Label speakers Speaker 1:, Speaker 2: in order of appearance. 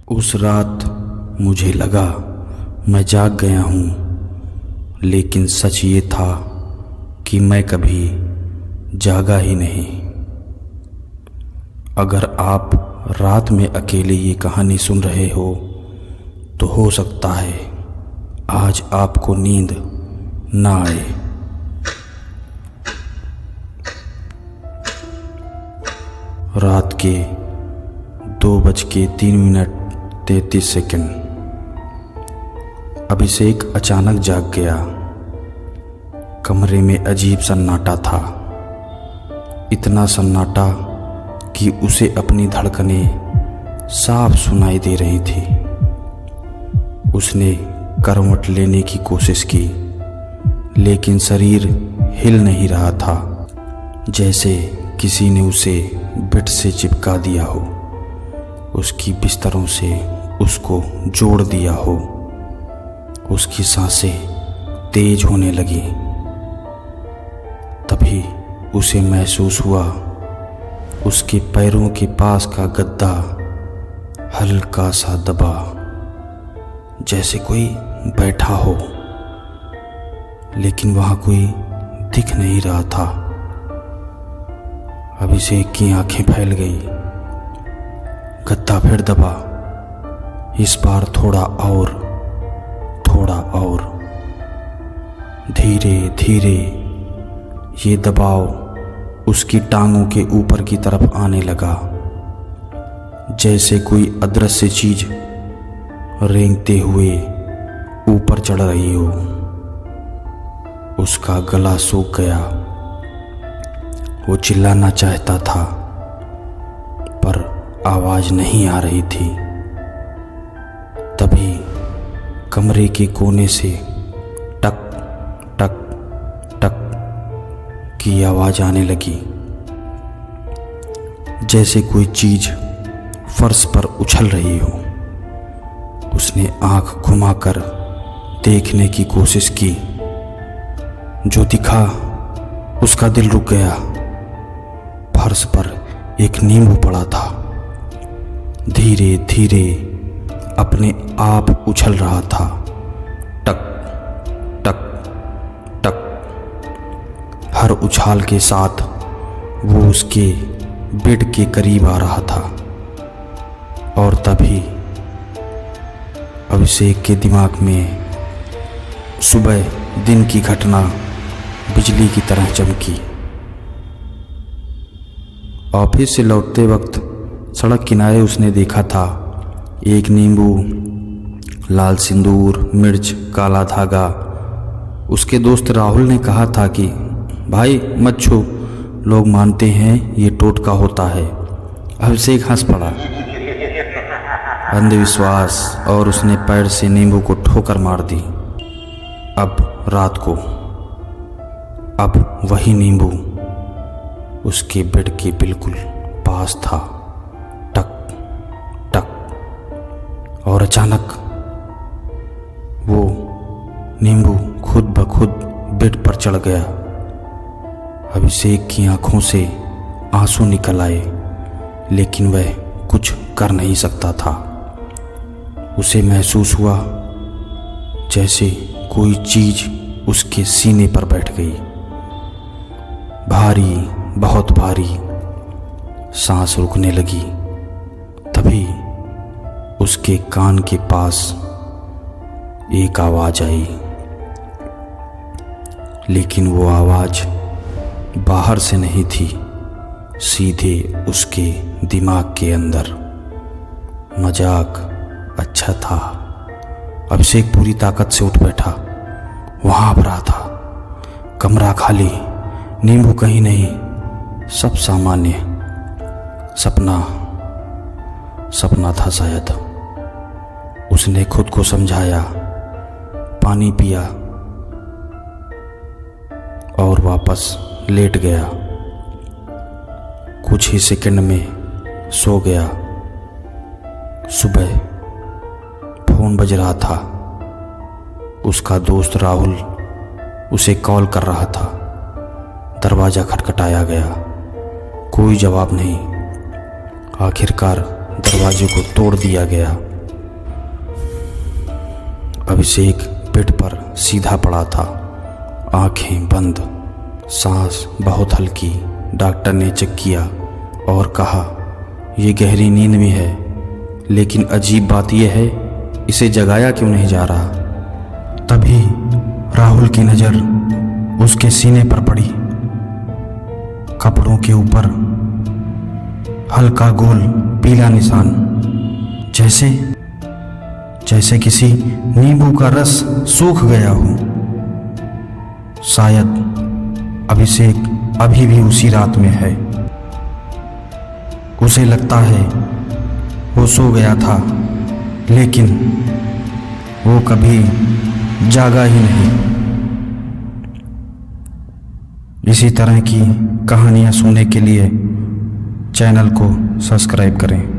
Speaker 1: उस रात मुझे लगा मैं जाग गया हूँ, लेकिन सच ये था कि मैं कभी जागा ही नहीं। अगर आप रात में अकेले ये कहानी सुन रहे हो तो हो सकता है आज आपको नींद ना आए। रात के 2:03:33। अभिषेक अचानक जाग गया। कमरे में अजीब सन्नाटा था, इतना सन्नाटा कि उसे अपनी धड़कनें साफ सुनाई दे रही थी। उसने करवट लेने की कोशिश की, लेकिन शरीर हिल नहीं रहा था, जैसे किसी ने उसे बेड से चिपका दिया हो, उसकी बिस्तरों से उसको जोड़ दिया हो। उसकी सांसें तेज होने लगी। तभी उसे महसूस हुआ उसके पैरों के पास का गद्दा हल्का सा दबा, जैसे कोई बैठा हो, लेकिन वहां कोई दिख नहीं रहा था। अभिषेक की आंखें फैल गई। गद्दा फिर दबा, इस बार थोड़ा और। धीरे धीरे ये दबाव उसकी टांगों के ऊपर की तरफ आने लगा, जैसे कोई अदृश्य चीज रेंगते हुए ऊपर चढ़ रही हो। उसका गला सूख गया। वो चिल्लाना चाहता था, पर आवाज नहीं आ रही थी। तभी कमरे के कोने से टक टक टक की आवाज आने लगी, जैसे कोई चीज फर्श पर उछल रही हो। उसने आंख घुमाकर देखने की कोशिश की। जो दिखा उसका दिल रुक गया। फर्श पर एक नींबू पड़ा था, धीरे धीरे अपने आप उछल रहा था। टक टक टक। हर उछाल के साथ वो उसके बेड के करीब आ रहा था। और तभी अभिषेक के दिमाग में सुबह दिन की घटना बिजली की तरह चमकी। ऑफिस से लौटते वक्त सड़क किनारे उसने देखा था एक नींबू, लाल सिंदूर, मिर्च, काला धागा। उसके दोस्त राहुल ने कहा था कि भाई मत छू, लोग मानते हैं ये टोटका होता है। अभिषेक हंस पड़ा। अंधविश्वास। और उसने पैर से नींबू को ठोकर मार दी। अब रात को अब वही नींबू उसके बेड के बिल्कुल पास था। टक टक। और अचानक वो नींबू खुद ब खुद बेड पर चढ़ गया। अभिषेक की आंखों से आंसू निकल आए, लेकिन वह कुछ कर नहीं सकता था। उसे महसूस हुआ जैसे कोई चीज उसके सीने पर बैठ गई, भारी, बहुत भारी। सांस रुकने लगी। तभी उसके कान के पास एक आवाज आई, लेकिन वो आवाज बाहर से नहीं थी, सीधे उसके दिमाग के अंदर। मजाक अच्छा था। अभिषेक पूरी ताकत से उठ बैठा। वहां पर रहा था, कमरा खाली, नींबू कहीं नहीं, सब सामान्य। सपना था शायद। उसने खुद को समझाया, पानी पिया और वापस लेट गया। कुछ ही सेकंड में सो गया। सुबह फोन बज रहा था। उसका दोस्त राहुल उसे कॉल कर रहा था। दरवाज़ा खटखटाया गया, कोई जवाब नहीं। आखिरकार दरवाजे को तोड़ दिया गया। अभिषेक बेड पर सीधा पड़ा था, आंखें बंद, सांस बहुत हल्की। डॉक्टर ने चेक किया और कहा, ये गहरी नींद में है, लेकिन अजीब बात यह है, इसे जगाया क्यों नहीं जा रहा। तभी राहुल की नज़र उसके सीने पर पड़ी। कपड़ों के ऊपर हल्का गोल पीला निशान, जैसे किसी नींबू का रस सूख गया हो। शायद अभिषेक अभी भी उसी रात में है। उसे लगता है वो सो गया था, लेकिन वो कभी जागा ही नहीं। इसी तरह की कहानियाँ सुनने के लिए चैनल को सब्सक्राइब करें।